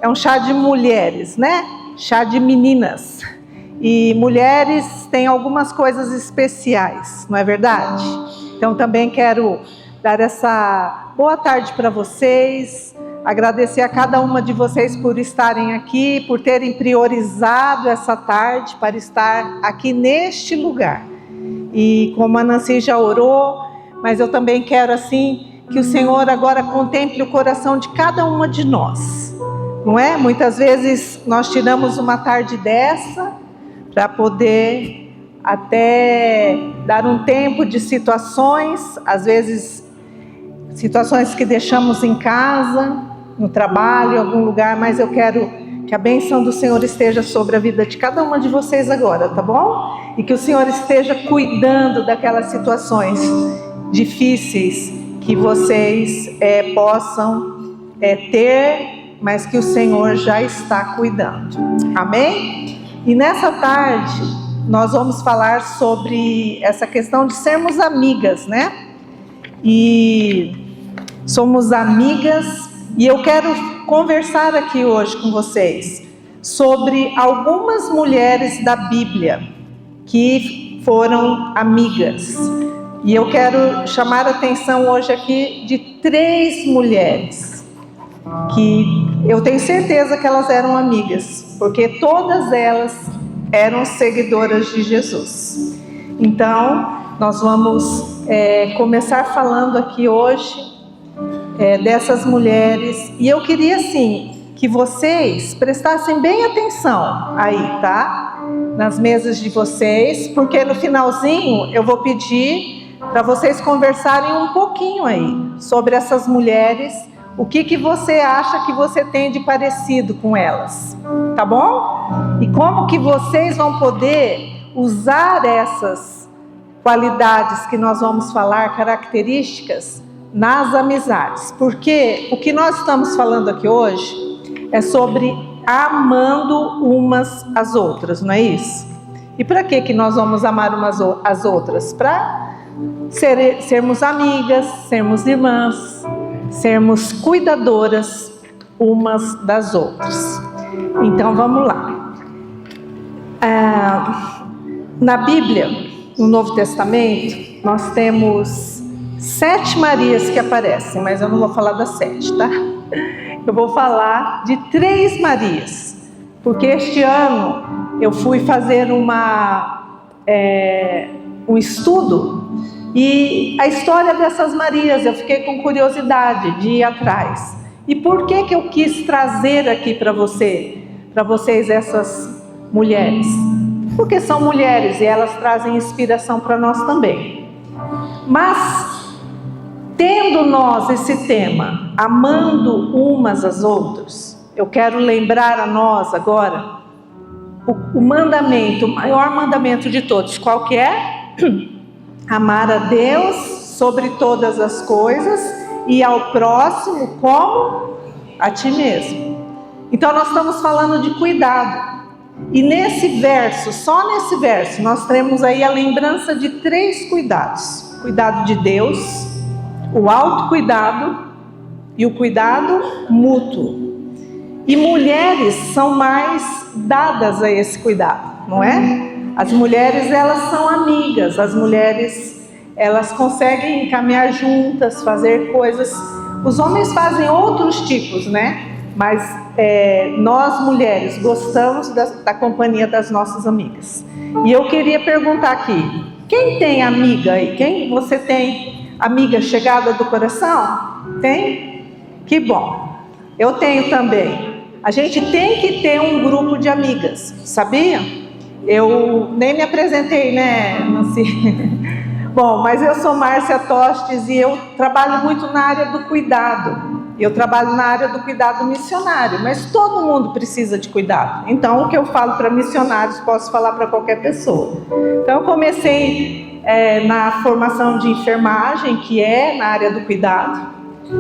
é um chá de mulheres, né? Chá de meninas. E mulheres têm algumas coisas especiais, não é verdade? Então também quero dar essa boa tarde para vocês, agradecer a cada uma de vocês por estarem aqui, por terem priorizado essa tarde para estar aqui neste lugar. E como a Nancy já orou, mas eu também quero assim que o Senhor agora contemple o coração de cada uma de nós, não é? Muitas vezes nós tiramos uma tarde dessa para poder até dar um tempo de situações, às vezes situações que deixamos em casa, no trabalho, em algum lugar, mas eu quero que a bênção do Senhor esteja sobre a vida de cada uma de vocês agora, tá bom? E que o Senhor esteja cuidando daquelas situações difíceis que vocês possam ter, mas que o Senhor já está cuidando. Amém? E nessa tarde nós vamos falar sobre essa questão de sermos amigas, né? E somos amigas, e eu quero conversar aqui hoje com vocês sobre algumas mulheres da Bíblia que foram amigas. E eu quero chamar a atenção hoje aqui de 3 mulheres que eu tenho certeza que elas eram amigas, porque todas elas eram seguidoras de Jesus. Então, nós vamos começar falando aqui hoje dessas mulheres. E eu queria, assim, que vocês prestassem bem atenção aí, tá? Nas mesas de vocês, porque no finalzinho eu vou pedir para vocês conversarem um pouquinho aí sobre essas mulheres. O que você acha que você tem de parecido com elas, tá bom? E como que vocês vão poder usar essas qualidades que nós vamos falar, características, nas amizades. Porque o que nós estamos falando aqui hoje é sobre amando umas às outras, não é isso? E para que nós vamos amar umas às outras? Para sermos amigas, sermos irmãs, sermos cuidadoras umas das outras. Então vamos lá. Na Bíblia, no Novo Testamento, nós temos 7 Marias que aparecem, mas eu não vou falar das 7, tá? Eu vou falar de 3 Marias, porque este ano eu fui fazer um estudo. E a história dessas Marias, eu fiquei com curiosidade de ir atrás. E por que eu quis trazer aqui para vocês essas mulheres? Porque são mulheres e elas trazem inspiração para nós também. Mas, tendo nós esse tema, amando umas às outras, eu quero lembrar a nós agora o mandamento, o maior mandamento de todos. Qual que é? Amar a Deus sobre todas as coisas e ao próximo como a ti mesmo. Então nós estamos falando de cuidado. E nesse verso, só nesse verso, nós temos aí a lembrança de 3 cuidados. Cuidado de Deus, o autocuidado e o cuidado mútuo. E mulheres são mais dadas a esse cuidado, não é? As mulheres, elas são amigas, as mulheres, elas conseguem caminhar juntas, fazer coisas. Os homens fazem outros tipos, né? Mas nós mulheres gostamos da companhia das nossas amigas. E eu queria perguntar aqui, quem tem amiga aí? Quem você tem amiga chegada do coração? Tem? Que bom. Eu tenho também. A gente tem que ter um grupo de amigas, sabia? Eu nem me apresentei, né, Nancy? Bom, mas eu sou Márcia Tostes e eu trabalho muito na área do cuidado. Eu trabalho na área do cuidado missionário, mas todo mundo precisa de cuidado. Então, o que eu falo para missionários, posso falar para qualquer pessoa. Então, eu comecei na formação de enfermagem, que é na área do cuidado.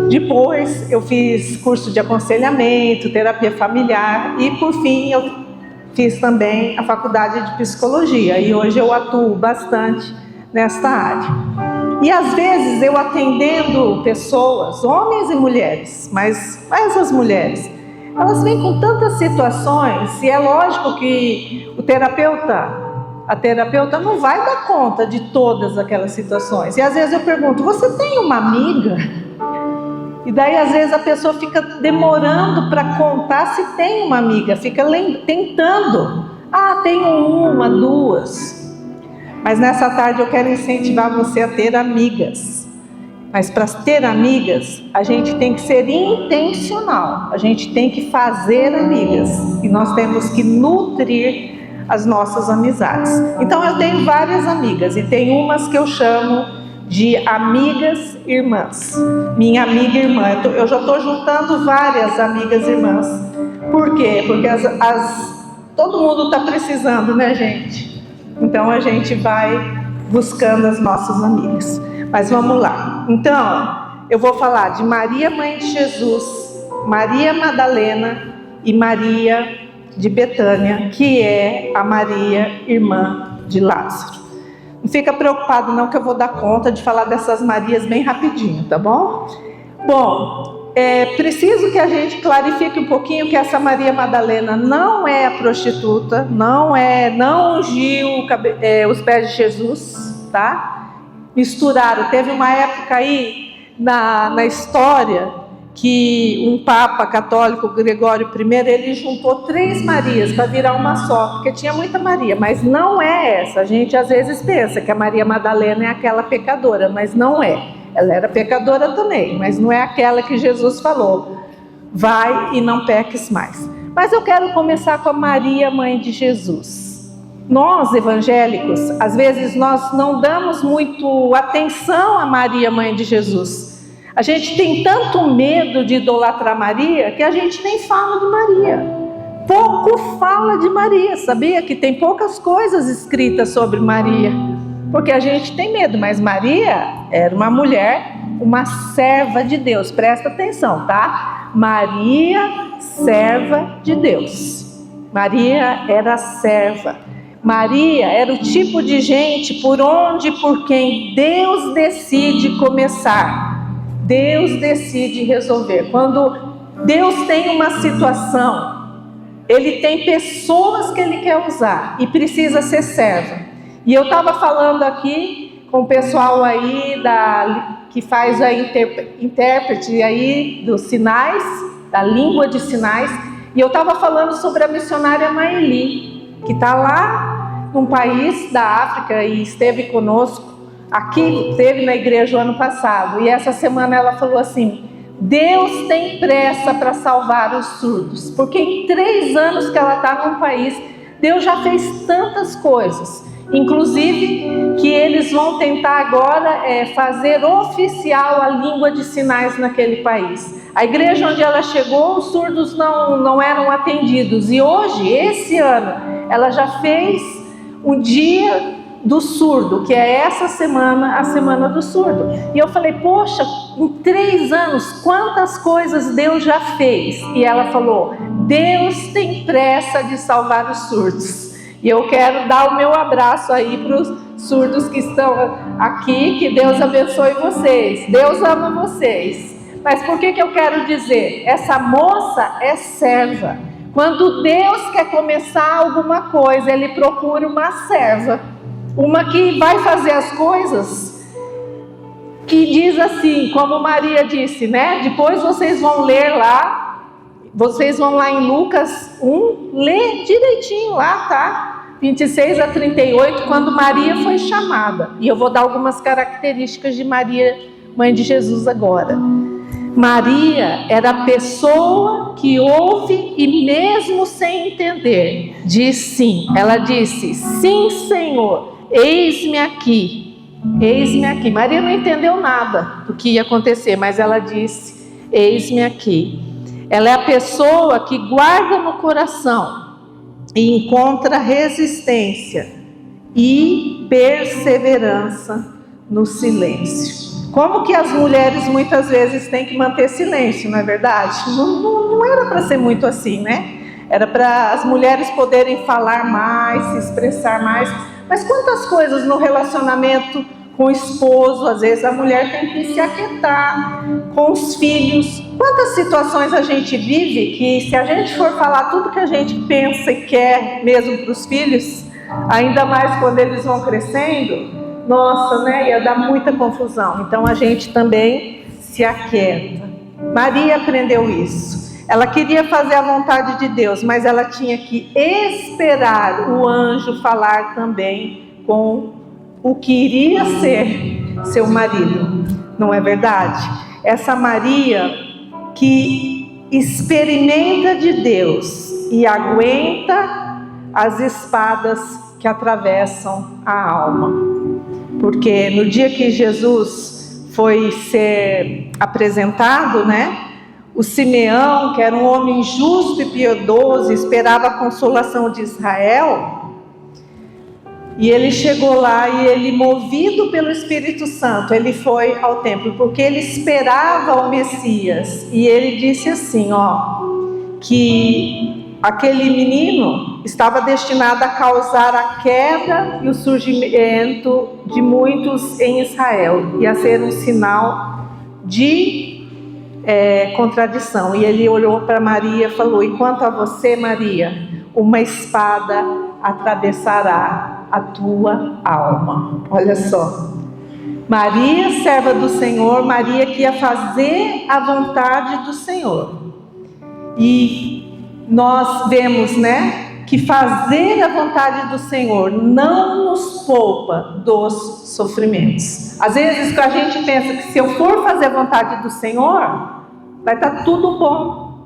Depois, eu fiz curso de aconselhamento, terapia familiar e, por fim, eu fiz também a faculdade de psicologia e hoje eu atuo bastante nesta área. E às vezes eu atendendo pessoas, homens e mulheres, mas as mulheres, elas vêm com tantas situações, e é lógico que a terapeuta não vai dar conta de todas aquelas situações. E às vezes eu pergunto, você tem uma amiga? E daí às vezes a pessoa fica demorando para contar se tem uma amiga, fica tentando. Tenho uma, duas. Mas nessa tarde eu quero incentivar você a ter amigas. Mas para ter amigas, a gente tem que ser intencional. A gente tem que fazer amigas. E nós temos que nutrir as nossas amizades. Então eu tenho várias amigas. E tem umas que eu chamo de amigas irmãs. Minha amiga irmã. Eu já estou juntando várias amigas irmãs. Por quê? Porque todo mundo está precisando, né, gente? Então a gente vai buscando as nossas amigas. Mas vamos lá. Então, eu vou falar de Maria, mãe de Jesus, Maria Madalena e Maria de Betânia, que é a Maria, irmã de Lázaro. Não fica preocupado não, que eu vou dar conta de falar dessas Marias bem rapidinho, tá bom? Bom, preciso que a gente clarifique um pouquinho que essa Maria Madalena não é a prostituta, não ungiu os pés de Jesus, tá? Misturaram. Teve uma época aí na história que um Papa católico, Gregório I, ele juntou 3 Marias para virar uma só, porque tinha muita Maria, mas não é essa. A gente às vezes pensa que a Maria Madalena é aquela pecadora, mas não é. Ela era pecadora também, mas não é aquela que Jesus falou, vai e não peques mais. Mas eu quero começar com a Maria, mãe de Jesus. Nós, evangélicos, às vezes nós não damos muito atenção a Maria, mãe de Jesus. A gente tem tanto medo de idolatrar Maria, que a gente nem fala de Maria. Pouco fala de Maria, sabia? Que tem poucas coisas escritas sobre Maria, porque a gente tem medo, mas Maria era uma mulher, uma serva de Deus. Presta atenção, tá? Maria, serva de Deus. Maria era serva. Maria era o tipo de gente por quem Deus decide começar. Deus decide resolver. Quando Deus tem uma situação, Ele tem pessoas que Ele quer usar e precisa ser serva. E eu estava falando aqui com o pessoal aí que faz a intérprete aí dos sinais, da língua de sinais, e eu estava falando sobre a missionária Maeli, que está lá num país da África e esteve conosco, aqui esteve na igreja o ano passado, e essa semana ela falou assim, Deus tem pressa para salvar os surdos, porque em 3 anos que ela está num país, Deus já fez tantas coisas, inclusive que eles vão tentar agora fazer oficial a língua de sinais naquele país. A igreja onde ela chegou, os surdos não eram atendidos, e hoje, esse ano, ela já fez um dia do surdo, que é essa semana, a semana do surdo. E eu falei, poxa, em 3 anos, quantas coisas Deus já fez? E ela falou, Deus tem pressa de salvar os surdos. E eu quero dar o meu abraço aí para os surdos que estão aqui, que Deus abençoe vocês. Deus ama vocês. Mas por que eu quero dizer? Essa moça é serva. Quando Deus quer começar alguma coisa, Ele procura uma serva. Uma que vai fazer as coisas, que diz assim, como Maria disse, né? Depois vocês vão ler lá, vocês vão lá em Lucas 1, lê direitinho lá, tá? 26 a 38, quando Maria foi chamada. E eu vou dar algumas características de Maria, mãe de Jesus agora. Maria era a pessoa que ouve e mesmo sem entender, diz sim. Ela disse, sim, Senhor, eis-me aqui. Eis-me aqui. Maria não entendeu nada do que ia acontecer, mas ela disse, eis-me aqui. Ela é a pessoa que guarda no coração e encontra resistência e perseverança no silêncio. Como que as mulheres muitas vezes têm que manter silêncio, não é verdade? Não era para ser muito assim, né? Era para as mulheres poderem falar mais, se expressar mais. Mas quantas coisas no relacionamento com o esposo, às vezes a mulher tem que se aquietar, com os filhos, Quantas situações a gente vive que, se a gente for falar tudo que a gente pensa e quer mesmo para os filhos, ainda mais quando eles vão crescendo, nossa, né, ia dar muita confusão. Então a gente também se aquieta. Maria aprendeu isso. Ela queria fazer a vontade de Deus, mas ela tinha que esperar o anjo falar também com o que iria ser seu marido. Não é verdade? Essa Maria que experimenta de Deus e aguenta as espadas que atravessam a alma. Porque no dia que Jesus foi ser apresentado, né? O Simeão, que era um homem justo e piedoso, esperava a consolação de Israel. E ele chegou lá e ele, movido pelo Espírito Santo, ele foi ao templo, porque ele esperava o Messias. E ele disse assim, que aquele menino estava destinado a causar a queda e o surgimento de muitos em Israel, e a ser um sinal de contradição. E ele olhou para Maria e falou: e quanto a você, Maria, uma espada atravessará a tua alma. Olha só, Maria, serva do Senhor, Maria que ia fazer a vontade do Senhor. E nós vemos, né, que fazer a vontade do Senhor não nos poupa dos sofrimentos. Às vezes a gente pensa que se eu for fazer a vontade do Senhor, vai estar tudo bom,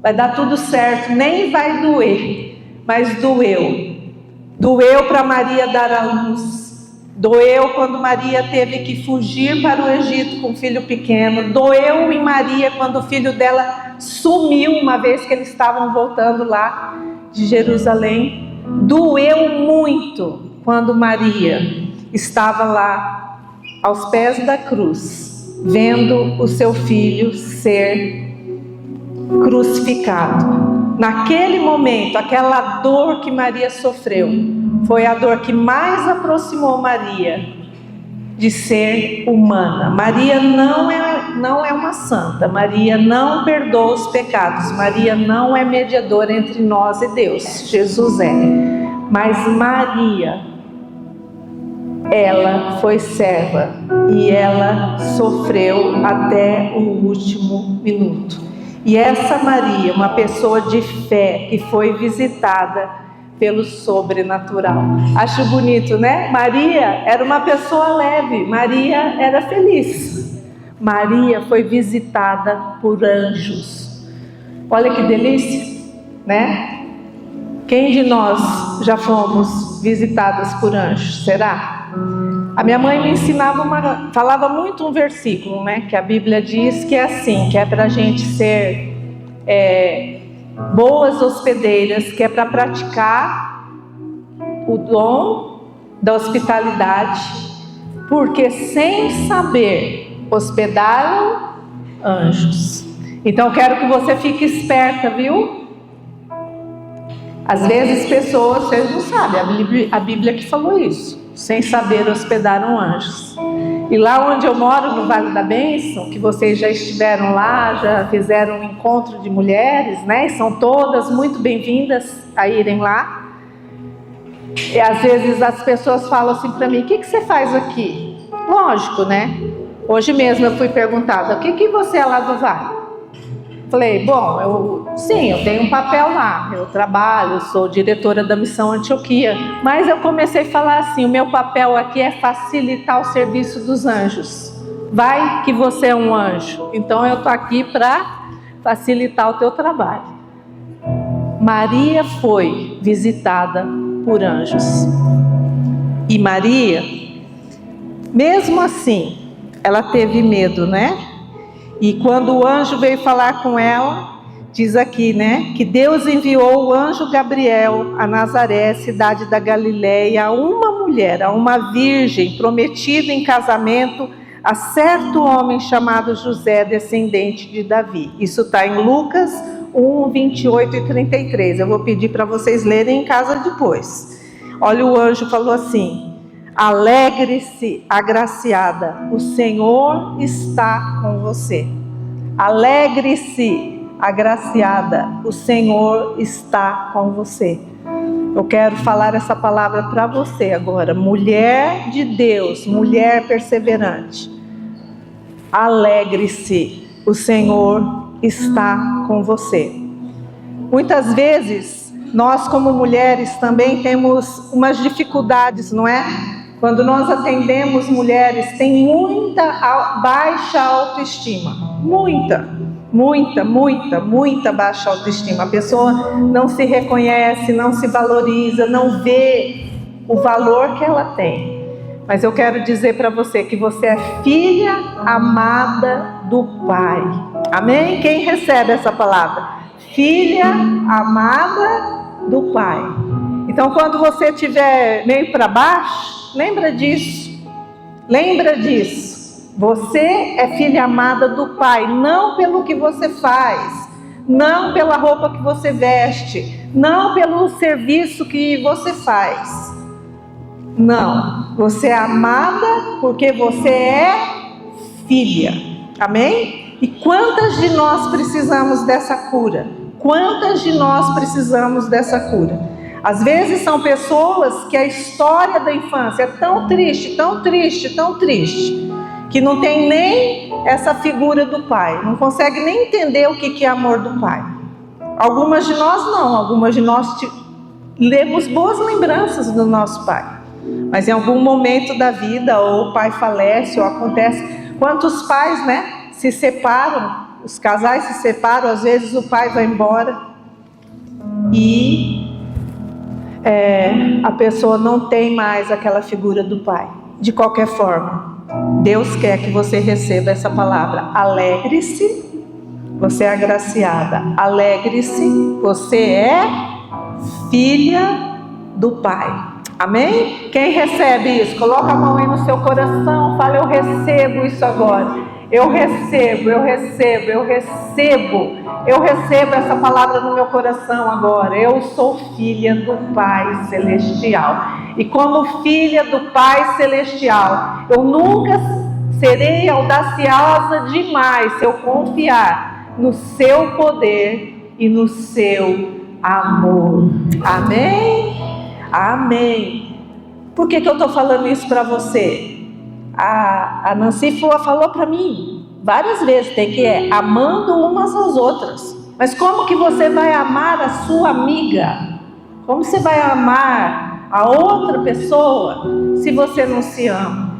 vai dar tudo certo, nem vai doer. Mas doeu para Maria dar à luz, doeu quando Maria teve que fugir para o Egito com um filho pequeno, doeu em Maria quando o filho dela sumiu uma vez que eles estavam voltando lá de Jerusalém, doeu muito quando Maria estava lá aos pés da cruz, vendo o seu filho ser crucificado. Naquele momento, aquela dor que Maria sofreu foi a dor que mais aproximou Maria de ser humana. Maria não é uma santa, Maria não perdoa os pecados, Maria não é mediadora entre nós e Deus, Jesus é. Mas Maria, ela foi serva e ela sofreu até o último minuto. E essa Maria, uma pessoa de fé que foi visitada pelo sobrenatural. Acho bonito, né? Maria era uma pessoa leve, Maria era feliz. Maria foi visitada por anjos. Olha que delícia, né? Quem de nós já fomos visitadas por anjos? Será? A minha mãe me ensinava, falava muito um versículo, né? Que a Bíblia diz que é assim, que é para a gente ser boas hospedeiras, que é para praticar o dom da hospitalidade, porque sem saber hospedaram anjos. Então quero que você fique esperta, viu? Às vezes pessoas, vocês não sabem, a Bíblia que falou isso. Sem saber hospedaram anjos. E lá onde eu moro, no Vale da Bênção, que vocês já estiveram lá, já fizeram um encontro de mulheres, né? E são todas muito bem-vindas a irem lá. E às vezes as pessoas falam assim para mim: o que você faz aqui? Lógico, né? Hoje mesmo eu fui perguntada: o que você é lá do Vale? Falei: bom, eu tenho um papel lá, eu trabalho, sou diretora da Missão Antioquia, mas eu comecei a falar assim: o meu papel aqui é facilitar o serviço dos anjos. Vai que você é um anjo, então eu estou aqui para facilitar o teu trabalho. Maria foi visitada por anjos. E Maria, mesmo assim, ela teve medo, né? E quando o anjo veio falar com ela, diz aqui, né, que Deus enviou o anjo Gabriel a Nazaré, cidade da Galileia, a uma mulher, a uma virgem, prometida em casamento a certo homem chamado José, descendente de Davi. Isso está em Lucas 1, 28 e 33. Eu vou pedir para vocês lerem em casa depois. Olha, o anjo falou assim: alegre-se, agraciada, o Senhor está com você. Alegre-se, agraciada, o Senhor está com você. Eu quero falar essa palavra para você agora, mulher de Deus, mulher perseverante. Alegre-se, o Senhor está com você. Muitas vezes, nós como mulheres também temos umas dificuldades, não é? Quando nós atendemos mulheres, tem muita baixa autoestima. Muita baixa autoestima. A pessoa não se reconhece, não se valoriza, não vê o valor que ela tem. Mas eu quero dizer para você que você é filha amada do Pai. Amém? Quem recebe essa palavra? Filha amada do Pai. Então, quando você estiver meio para baixo, lembra disso. Lembra disso. Você é filha amada do Pai, não pelo que você faz, não pela roupa que você veste, não pelo serviço que você faz. Não, você é amada porque você é filha. Amém? E quantas de nós precisamos dessa cura? Quantas de nós precisamos dessa cura? Às vezes são pessoas que a história da infância é tão triste, que não tem nem essa figura do pai, não consegue nem entender o que é amor do pai. Algumas de nós não, algumas de nós temos boas lembranças do nosso pai, mas em algum momento da vida, ou o pai falece, ou acontece. Quantos pais, né, se separam, os casais se separam, às vezes o pai vai embora e a pessoa não tem mais aquela figura do pai. De qualquer forma, Deus quer que você receba essa palavra. Alegre-se, você é agraciada. Alegre-se, você é filha do Pai. Amém? Quem recebe isso? Coloca a mão aí no seu coração. Fala: eu recebo isso agora. Eu recebo essa palavra no meu coração agora. Eu sou filha do Pai Celestial. E como filha do Pai Celestial, eu nunca serei audaciosa demais se eu confiar no seu poder e no seu amor. Amém? Amém. Por que eu estou falando isso para você? A Nancy falou para mim várias vezes, tem que amando umas às outras. Mas como que você vai amar a sua amiga? Como você vai amar a outra pessoa se você não se ama?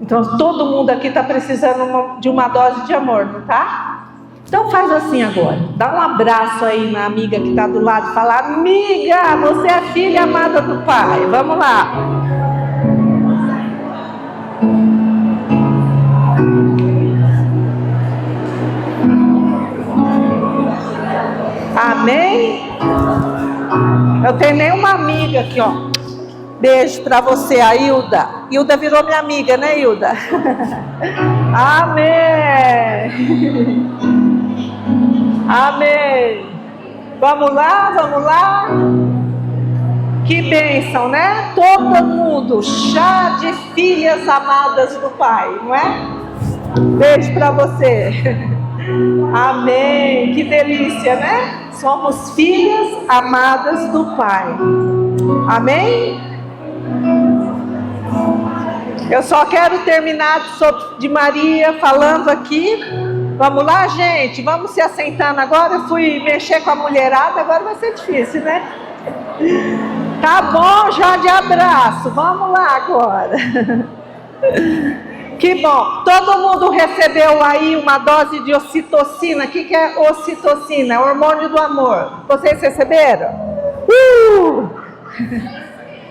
Então todo mundo aqui está precisando de uma dose de amor, não tá? Então faz assim agora, dá um abraço aí na amiga que está do lado, fala: amiga, você é filha amada do Pai. Vamos lá. Amém? Eu tenho nenhuma amiga aqui, ó. Beijo pra você, a Hilda. Hilda virou minha amiga, né, Hilda? Amém. Amém. Vamos lá. Que bênção, né? Todo mundo, chá de filhas amadas do Pai, não é? Beijo pra você. Amém. Que delícia, né? Somos filhas amadas do Pai. Amém? Eu só quero terminar de Maria falando aqui. Vamos lá, gente? Vamos se assentando agora. Eu fui mexer com a mulherada, agora vai ser difícil, né? Tá bom, já de abraço. Vamos lá agora. Que bom. Todo mundo recebeu aí uma dose de ocitocina. O que é ocitocina? É o hormônio do amor. Vocês receberam?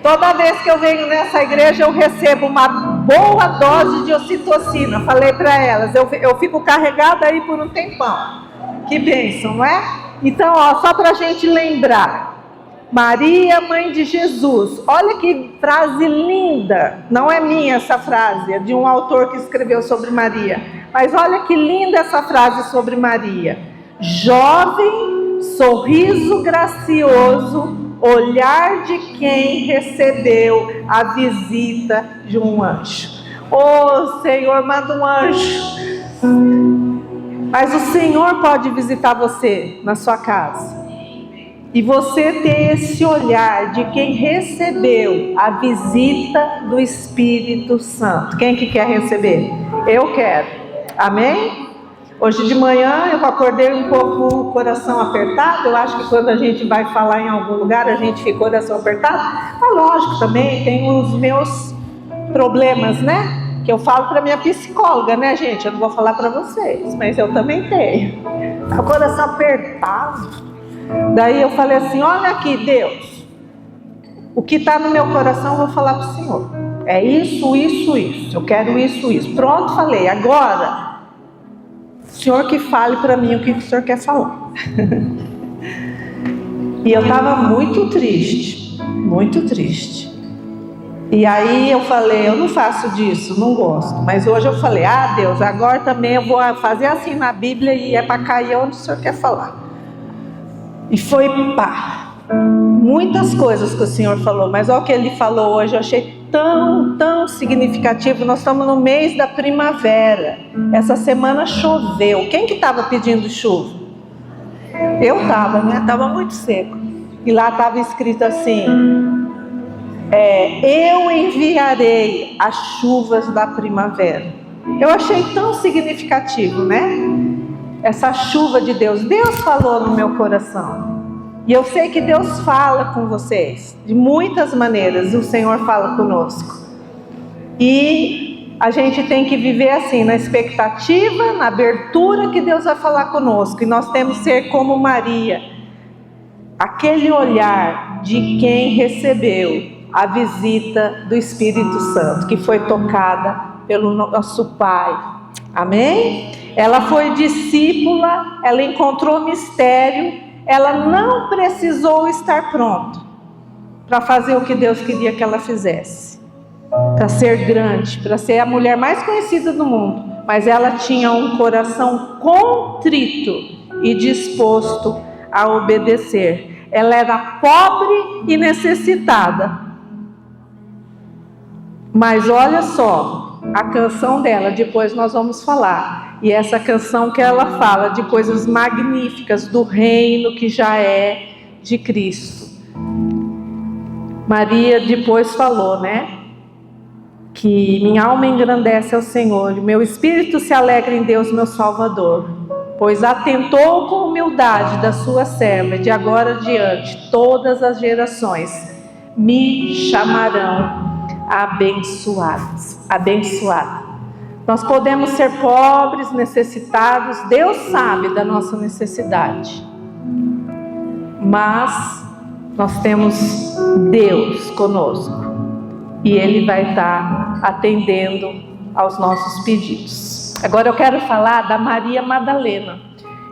Toda vez que eu venho nessa igreja, eu recebo uma boa dose de ocitocina. Falei para elas, eu fico carregada aí por um tempão. Que bênção, não é? Então, ó, só para a gente lembrar. Maria, mãe de Jesus. Olha que frase linda. Não é minha essa frase, é de um autor que escreveu sobre Maria. Mas olha que linda essa frase sobre Maria. Jovem, sorriso gracioso, olhar de quem recebeu a visita de um anjo. Oh, Senhor, manda um anjo. Mas o Senhor pode visitar você na sua casa. E você ter esse olhar de quem recebeu a visita do Espírito Santo. Quem que quer receber? Eu quero. Amém? Hoje de manhã eu acordei um pouco o coração apertado. Eu acho que quando a gente vai falar em algum lugar, a gente fica com o coração apertado. Mas lógico, também tem os meus problemas, né? Que eu falo para minha psicóloga, né, gente? Eu não vou falar para vocês, mas eu também tenho. O coração apertado. Daí eu falei assim, olha aqui, Deus, o que está no meu coração eu vou falar para o Senhor. É isso, isso, isso. Eu quero isso, isso. Pronto, falei. Agora, o Senhor que fale para mim o que o Senhor quer falar. E eu estava muito triste, muito triste. E aí eu falei, eu não faço disso, não gosto. Mas hoje eu falei, Deus, agora também eu vou fazer assim na Bíblia e é para cair onde o Senhor quer falar. E foi muitas coisas que o Senhor falou, mas olha o que Ele falou hoje, eu achei tão significativo. Nós estamos no mês da primavera, essa semana choveu. Quem que estava pedindo chuva? Eu estava, né? Estava muito seco. E lá estava escrito assim, eu enviarei as chuvas da primavera. Eu achei tão significativo, né? Essa chuva de Deus. Deus falou no meu coração. E eu sei que Deus fala com vocês. De muitas maneiras o Senhor fala conosco. E a gente tem que viver assim, na expectativa, na abertura que Deus vai falar conosco. E nós temos que ser como Maria. Aquele olhar de quem recebeu a visita do Espírito Santo, que foi tocada pelo nosso Pai. Amém? Ela foi discípula, ela encontrou mistério, ela não precisou estar pronta para fazer o que Deus queria que ela fizesse, para ser grande, para ser a mulher mais conhecida do mundo, mas ela tinha um coração contrito e disposto a obedecer. Ela era pobre e necessitada, mas olha só a canção dela, depois nós vamos falar. E essa canção que ela fala de coisas magníficas do reino que já é de Cristo. Maria depois falou, né? Que minha alma engrandece ao Senhor, e meu espírito se alegra em Deus, meu Salvador, pois atentou com humildade da sua serva, de agora adiante todas as gerações me chamarão abençoados. Abençoada. Nós podemos ser pobres, necessitados, Deus sabe da nossa necessidade, mas nós temos Deus conosco e Ele vai estar atendendo aos nossos pedidos. Agora eu quero falar da Maria Madalena.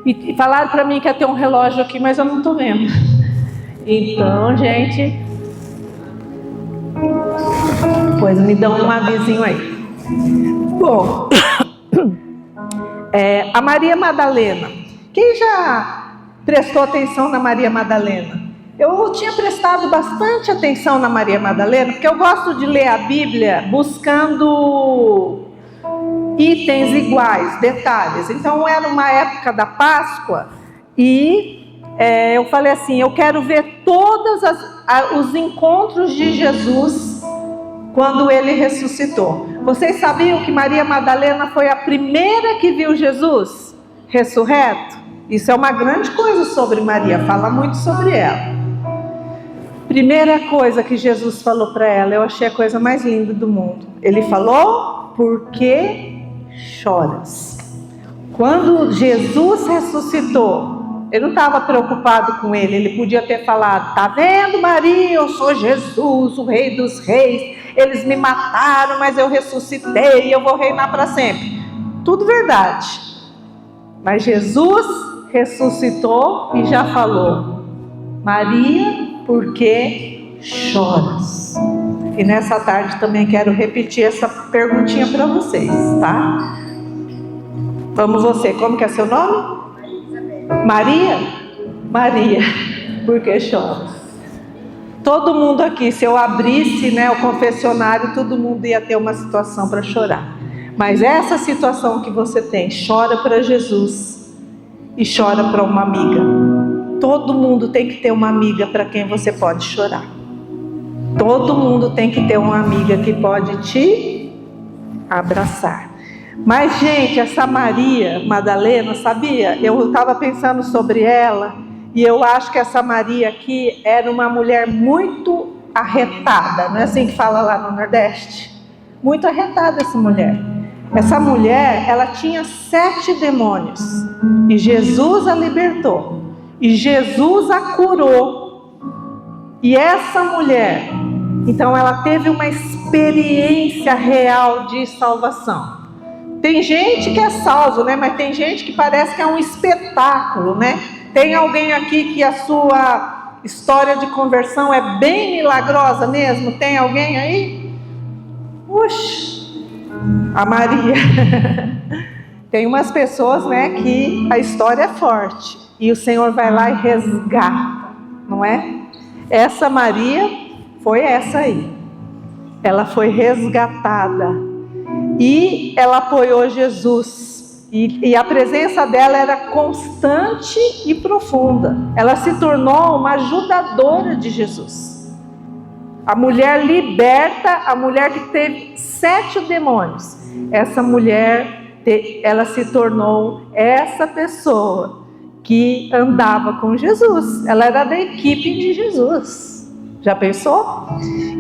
E falaram para mim que ia ter um relógio aqui, mas eu não estou vendo. Então, gente, pois me dão um avisinho aí. Bom, a Maria Madalena. Quem já prestou atenção na Maria Madalena? Eu tinha prestado bastante atenção na Maria Madalena, porque eu gosto de ler a Bíblia buscando itens iguais, detalhes. Então era uma época da Páscoa e eu falei assim, eu quero ver todos os encontros de Jesus quando Ele ressuscitou. Vocês sabiam que Maria Madalena foi a primeira que viu Jesus ressurreto? Isso é uma grande coisa sobre Maria, fala muito sobre ela. Primeira coisa que Jesus falou para ela, eu achei a coisa mais linda do mundo. Ele falou, por que choras? Quando Jesus ressuscitou, Ele não estava preocupado com ele podia ter falado, tá vendo Maria, eu sou Jesus, o Rei dos Reis, eles me mataram, mas eu ressuscitei e eu vou reinar para sempre. Tudo verdade. Mas Jesus ressuscitou e já falou, Maria, por que choras? E nessa tarde também quero repetir essa perguntinha para vocês, tá? Vamos você, como que é seu nome? Maria? Maria, por que choras? Todo mundo aqui, se eu abrisse, o confessionário, todo mundo ia ter uma situação para chorar. Mas essa situação que você tem, chora para Jesus e chora para uma amiga. Todo mundo tem que ter uma amiga para quem você pode chorar. Todo mundo tem que ter uma amiga que pode te abraçar. Mas, gente, essa Maria Madalena, sabia? Eu estava pensando sobre ela e eu acho que essa Maria aqui era uma mulher muito arretada. Não é assim que fala lá no Nordeste? Muito arretada essa mulher. Essa mulher, ela tinha 7 demônios e Jesus a libertou. E Jesus a curou. E essa mulher, então ela teve uma experiência real de salvação. Tem gente que é salvo, né? Mas tem gente que parece que é um espetáculo, né? Tem alguém aqui que a sua história de conversão é bem milagrosa mesmo? Tem alguém aí? Puxa, a Maria. Tem umas pessoas, né, que a história é forte e o Senhor vai lá e resgata, não é? Essa Maria foi essa aí. Ela foi resgatada e ela apoiou Jesus. E a presença dela era constante e profunda. Ela se tornou uma ajudadora de Jesus. A mulher liberta, a mulher que teve 7 demônios. Essa mulher, ela se tornou essa pessoa que andava com Jesus. Ela era da equipe de Jesus. Já pensou?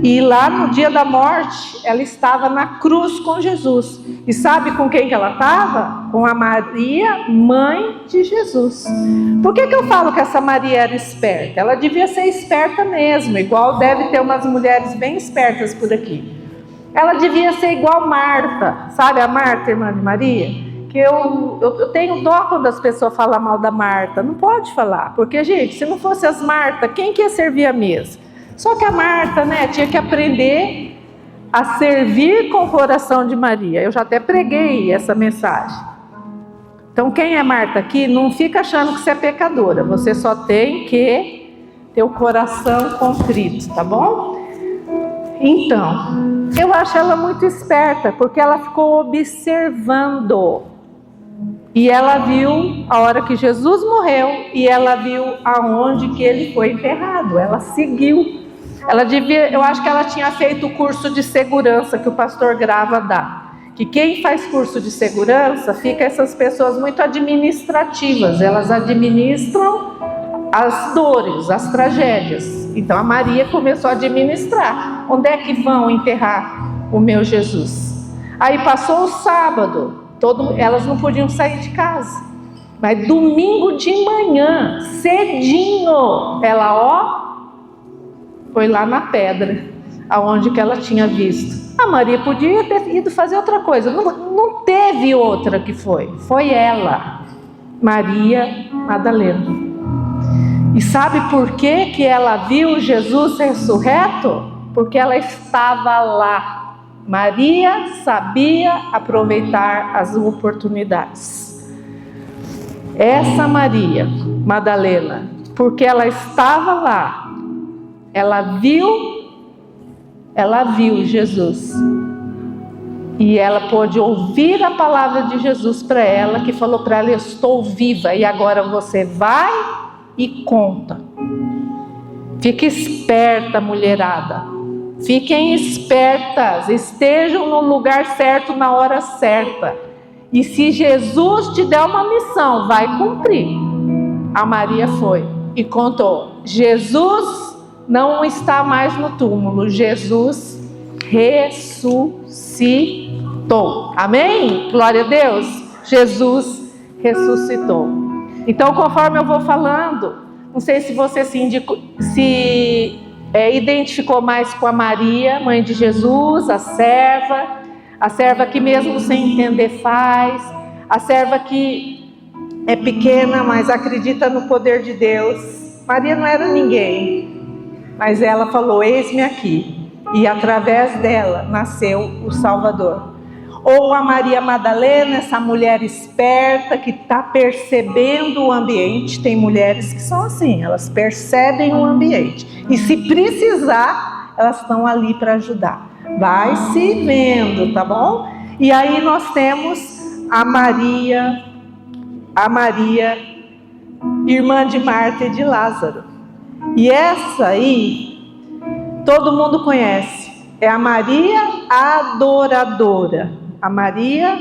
E lá no dia da morte, ela estava na cruz com Jesus. E sabe com quem que ela estava? Com a Maria, mãe de Jesus. Por que eu falo que essa Maria era esperta? Ela devia ser esperta mesmo, igual deve ter umas mulheres bem espertas por aqui. Ela devia ser igual Marta. Sabe a Marta, irmã de Maria? Que eu tenho dó quando as pessoas falam mal da Marta. Não pode falar, porque, gente, se não fosse as Marta, quem que ia servir a mesa? Só que a Marta, né, tinha que aprender a servir com o coração de Maria. Eu já até preguei essa mensagem. Então, quem é Marta aqui, não fica achando que você é pecadora. Você só tem que ter o coração contrito, tá bom? Então, eu acho ela muito esperta, porque ela ficou observando. E ela viu a hora que Jesus morreu e ela viu aonde que ele foi enterrado. Ela seguiu. Ela devia, eu acho que ela tinha feito o curso de segurança que o pastor Grava dá. Que quem faz curso de segurança fica essas pessoas muito administrativas. Elas administram as dores, as tragédias. Então a Maria começou a administrar. Onde é que vão enterrar o meu Jesus? Aí passou o sábado. Elas não podiam sair de casa. Mas domingo de manhã, cedinho, ela foi lá na pedra, aonde que ela tinha visto. A Maria podia ter ido fazer outra coisa. Não teve outra que foi. Foi ela, Maria Madalena. E sabe por que ela viu Jesus ressurreto? Porque ela estava lá. Maria sabia aproveitar as oportunidades. Essa Maria Madalena, porque ela estava lá, ela viu Jesus. E ela pôde ouvir a palavra de Jesus para ela, que falou para ela: eu estou viva, e agora você vai e conta. Fique esperta, mulherada. Fiquem espertas, estejam no lugar certo na hora certa. E se Jesus te der uma missão, vai cumprir. A Maria foi e contou. Jesus não está mais no túmulo. Jesus ressuscitou. Amém? Glória a Deus. Jesus ressuscitou. Então, conforme eu vou falando, não sei se você identificou mais com a Maria, mãe de Jesus, a serva que mesmo sem entender faz, a serva que é pequena, mas acredita no poder de Deus. Maria não era ninguém, mas ela falou: eis-me aqui, e através dela nasceu o Salvador. Ou a Maria Madalena, essa mulher esperta que está percebendo o ambiente. Tem mulheres que são assim, elas percebem o ambiente. E se precisar, elas estão ali para ajudar. Vai se vendo, tá bom? E aí nós temos a Maria, irmã de Marta e de Lázaro. E essa aí, todo mundo conhece. É a Maria adoradora. A Maria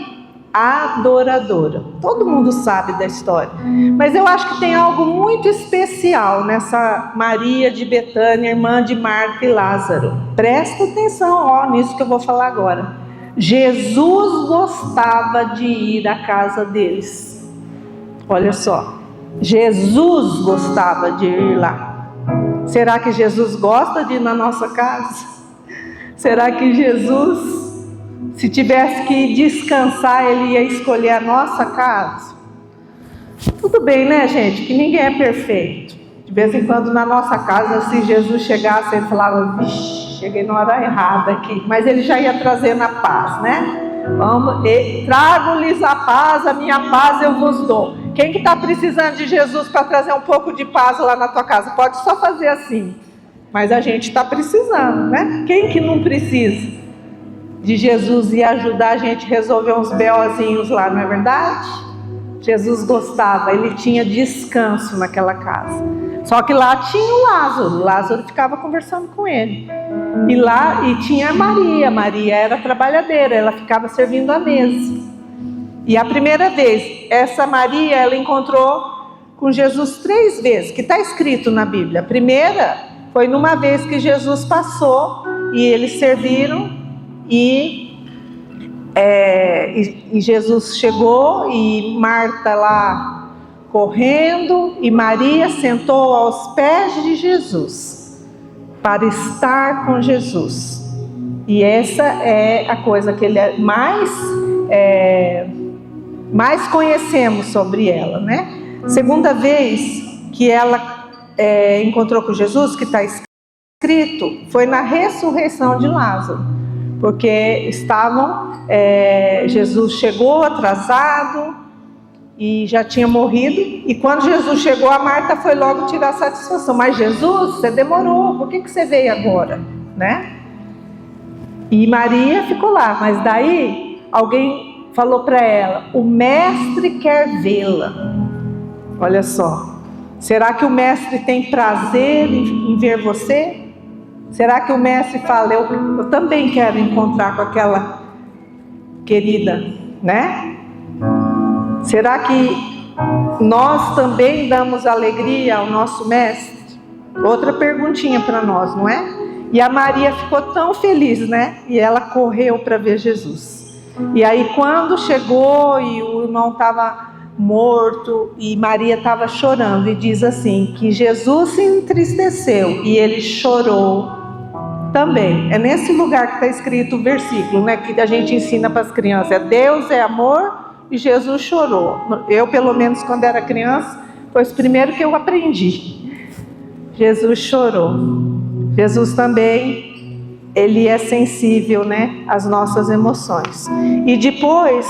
adoradora. Todo mundo sabe da história. Mas eu acho que tem algo muito especial nessa Maria de Betânia, irmã de Marta e Lázaro. Presta atenção, nisso que eu vou falar agora. Jesus gostava de ir à casa deles. Olha só. Jesus gostava de ir lá. Será que Jesus gosta de ir na nossa casa? Será que Jesus, se tivesse que descansar, ele ia escolher a nossa casa? Tudo bem, né, gente? Que ninguém é perfeito. De vez em quando na nossa casa, se Jesus chegasse, ele falava, vixe, cheguei na hora errada aqui. Mas ele já ia trazendo a paz, né? Trago-lhes a paz, a minha paz eu vos dou. Quem que está precisando de Jesus para trazer um pouco de paz lá na tua casa? Pode só fazer assim. Mas a gente está precisando, né? Quem que não precisa de Jesus e ajudar a gente a resolver uns BOzinhos lá, não é verdade? Jesus gostava, ele tinha descanso naquela casa. Só que lá tinha o Lázaro ficava conversando com ele. E tinha a Maria era trabalhadeira, ela ficava servindo a mesa. E a primeira vez, essa Maria, ela encontrou com Jesus 3 vezes, que está escrito na Bíblia. A primeira foi numa vez que Jesus passou e eles serviram e Jesus chegou e Marta lá correndo e Maria sentou aos pés de Jesus para estar com Jesus. E essa é a coisa que ele mais conhecemos sobre ela, né? Segunda vez que ela encontrou com Jesus, que está escrito, foi na ressurreição de Lázaro, porque Jesus chegou atrasado e já tinha morrido, e quando Jesus chegou, a Marta foi logo tirar satisfação, mas Jesus, você demorou, por que você veio agora, né? E Maria ficou lá, mas daí alguém falou para ela, o mestre quer vê-la. Olha só, será que o mestre tem prazer em ver você? Será que o mestre fala, eu também quero encontrar com aquela querida, né? Será que nós também damos alegria ao nosso mestre? Outra perguntinha para nós, não é? E a Maria ficou tão feliz, né? E ela correu para ver Jesus. E aí quando chegou e o irmão estava morto e Maria estava chorando, e diz assim, que Jesus se entristeceu e ele chorou também. É nesse lugar que está escrito o versículo, né? Que a gente ensina para as crianças, Deus é amor e Jesus chorou. Eu, pelo menos, quando era criança, foi o primeiro que eu aprendi. Jesus chorou. Jesus também, ele é sensível, né, às nossas emoções. E depois,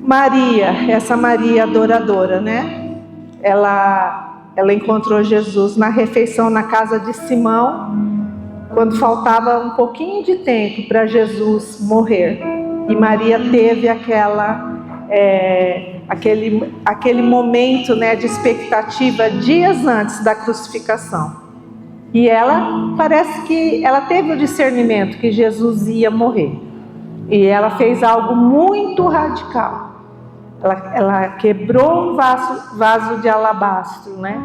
Maria, essa Maria adoradora, né, ela encontrou Jesus na refeição na casa de Simão, quando faltava um pouquinho de tempo para Jesus morrer. E Maria teve aquele momento, né, de expectativa dias antes da crucificação. E ela, parece que ela teve o discernimento que Jesus ia morrer. E ela fez algo muito radical. Ela quebrou um vaso de alabastro, né?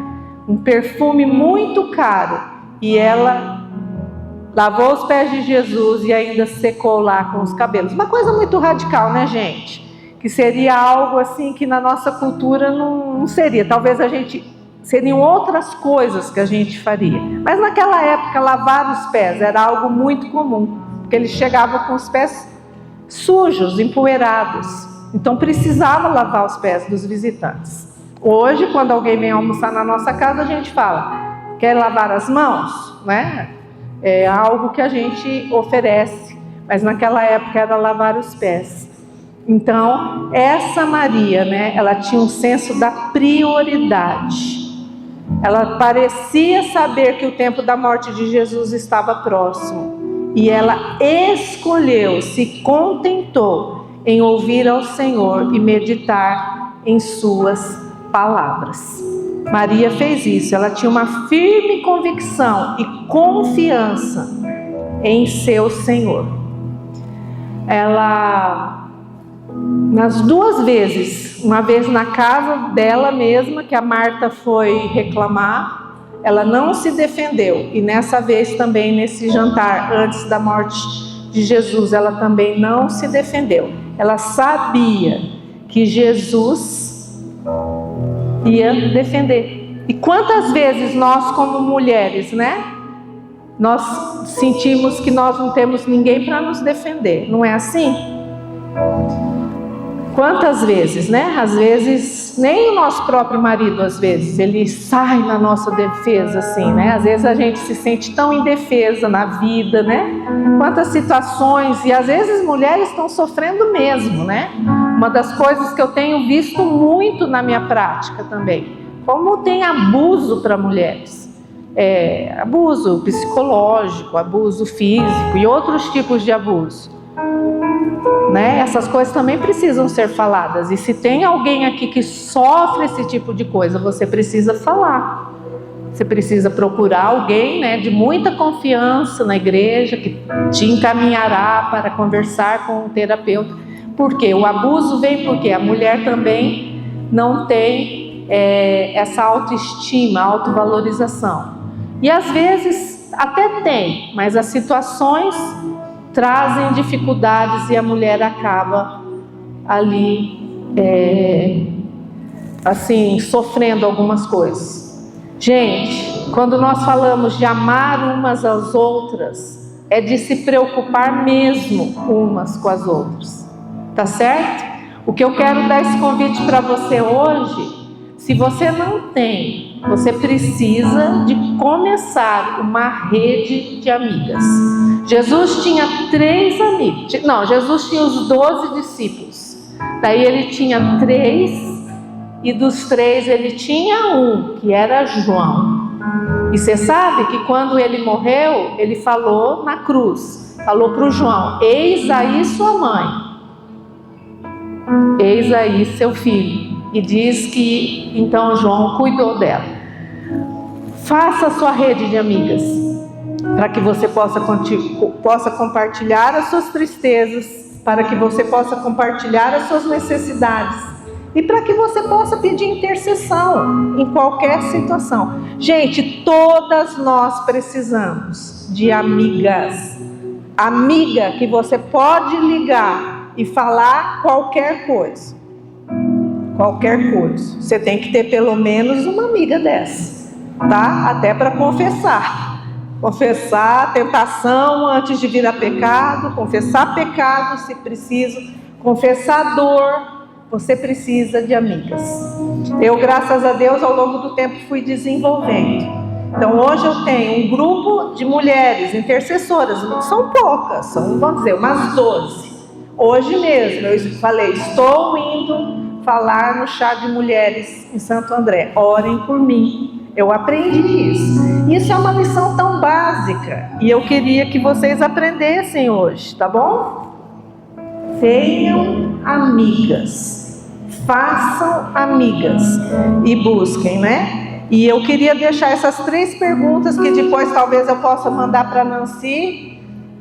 Um perfume muito caro. E ela lavou os pés de Jesus e ainda secou lá com os cabelos. Uma coisa muito radical, né, gente? Que seria algo assim que na nossa cultura não seria. Talvez seriam outras coisas que a gente faria. Mas naquela época, lavar os pés era algo muito comum, porque eles chegavam com os pés sujos, empoeirados. Então precisava lavar os pés dos visitantes. Hoje, quando alguém vem almoçar na nossa casa, a gente fala, quer lavar as mãos? Né? É algo que a gente oferece, mas naquela época era lavar os pés. Então, essa Maria, né, ela tinha um senso da prioridade. Ela parecia saber que o tempo da morte de Jesus estava próximo. e ela escolheu, se contentou em ouvir ao Senhor e meditar em suas palavras. Maria fez isso, ela tinha uma firme convicção e confiança em seu Senhor. Ela, nas duas vezes, uma vez na casa dela mesma, que a Marta foi reclamar, ela não se defendeu, e nessa vez também, nesse jantar, antes da morte de Jesus, ela também não se defendeu. Ela sabia que Jesus ia defender. E quantas vezes nós, como mulheres, né? Nós sentimos que nós não temos ninguém para nos defender, não é assim? Quantas vezes, né? Às vezes, nem o nosso próprio marido, às vezes, ele sai na nossa defesa, assim, né? Às vezes a gente se sente tão indefesa na vida, né? Quantas situações, e às vezes mulheres estão sofrendo mesmo, né? Uma das coisas que eu tenho visto muito na minha prática também, como tem abuso para mulheres. Abuso psicológico, abuso físico e outros tipos de abuso. Né? Essas coisas também precisam ser faladas, e se tem alguém aqui que sofre esse tipo de coisa, você precisa falar. Você precisa procurar alguém, né, de muita confiança na igreja, que te encaminhará para conversar com um terapeuta. Porque o abuso vem porque a mulher também não tem essa autoestima, autovalorização. E às vezes até tem, mas as situações trazem dificuldades e a mulher acaba ali, assim, sofrendo algumas coisas. Gente, quando nós falamos de amar umas às outras, é de se preocupar mesmo umas com as outras, tá certo? O que eu quero dar esse convite para você hoje, se você não tem, você precisa de começar uma rede de amigas. Jesus tinha 3 amigos. Não, Jesus tinha os 12 discípulos. Daí ele tinha 3, e dos 3 ele tinha um, que era João. E você sabe que quando ele morreu, ele falou na cruz, falou para o João: eis aí sua mãe, eis aí seu filho. E diz que então João cuidou dela. Faça a sua rede de amigas, para que você possa compartilhar as suas tristezas, para que você possa compartilhar as suas necessidades, e para que você possa pedir intercessão em qualquer situação. Gente, todas nós precisamos de amigas. Amiga que você pode ligar e falar qualquer coisa. Qualquer coisa. Você tem que ter pelo menos uma amiga dessa, tá? Até para confessar. Confessar tentação antes de virar pecado, confessar pecado se preciso, confessar dor. Você precisa de amigas. Eu, graças a Deus, ao longo do tempo fui desenvolvendo. Então hoje eu tenho um grupo de mulheres intercessoras, são poucas, são, vamos dizer, umas 12. Hoje mesmo eu falei, estou indo falar no chá de mulheres em Santo André, orem por mim. Eu aprendi isso. Isso é uma lição tão básica e eu queria que vocês aprendessem hoje, tá bom? Tenham amigas, façam amigas e busquem, né? E eu queria deixar essas 3 perguntas que depois talvez eu possa mandar para Nancy,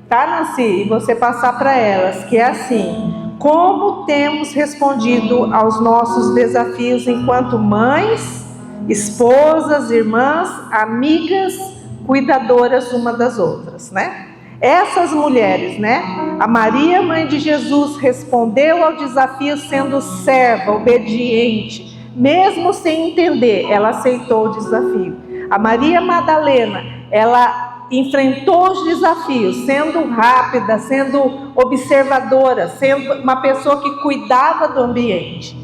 tá, Nancy? E você passar para elas, que é assim: como temos respondido aos nossos desafios enquanto mães, esposas, irmãs, amigas, cuidadoras uma das outras, né? Essas mulheres, né? A Maria, mãe de Jesus, respondeu ao desafio sendo serva, obediente, mesmo sem entender, ela aceitou o desafio. A Maria Madalena, ela enfrentou os desafios, sendo rápida, sendo observadora, sendo uma pessoa que cuidava do ambiente.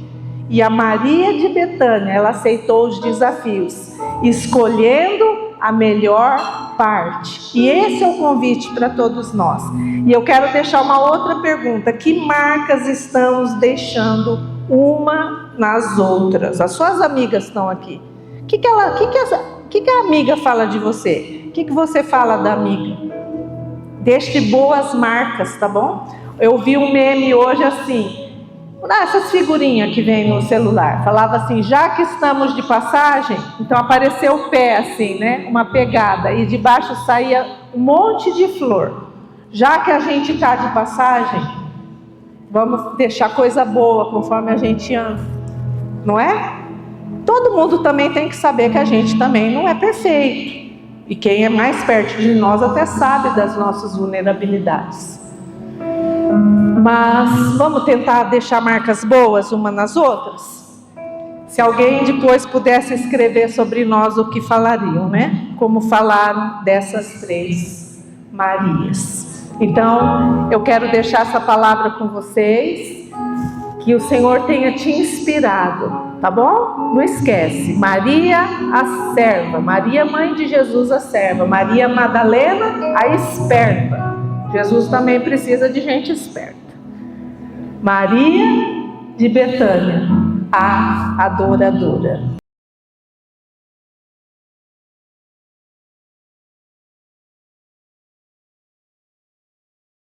E a Maria de Betânia, ela aceitou os desafios, escolhendo a melhor parte. E esse é o convite para todos nós. E eu quero deixar uma outra pergunta: que marcas estamos deixando uma nas outras? As suas amigas estão aqui. O que a amiga fala de você? O que você fala da amiga? deixe boas marcas, tá bom? Eu vi um meme hoje assim, essas figurinhas que vem no celular, falava assim: já que estamos de passagem, então apareceu o pé assim, né? Uma pegada, e de baixo saía um monte de flor. Já que a gente está de passagem, vamos deixar coisa boa conforme a gente anda, não é? Todo mundo também tem que saber que a gente também não é perfeito. E quem é mais perto de nós até sabe das nossas vulnerabilidades. Mas vamos tentar deixar marcas boas umas nas outras? Se alguém depois pudesse escrever sobre nós o que falariam, né? Como falaram dessas 3 Marias. Então, eu quero deixar essa palavra com vocês, que o Senhor tenha te inspirado, tá bom? Não esquece, Maria a serva, Maria mãe de Jesus a serva, Maria Madalena a esperta. Jesus também precisa de gente esperta. Maria de Betânia, a adoradora.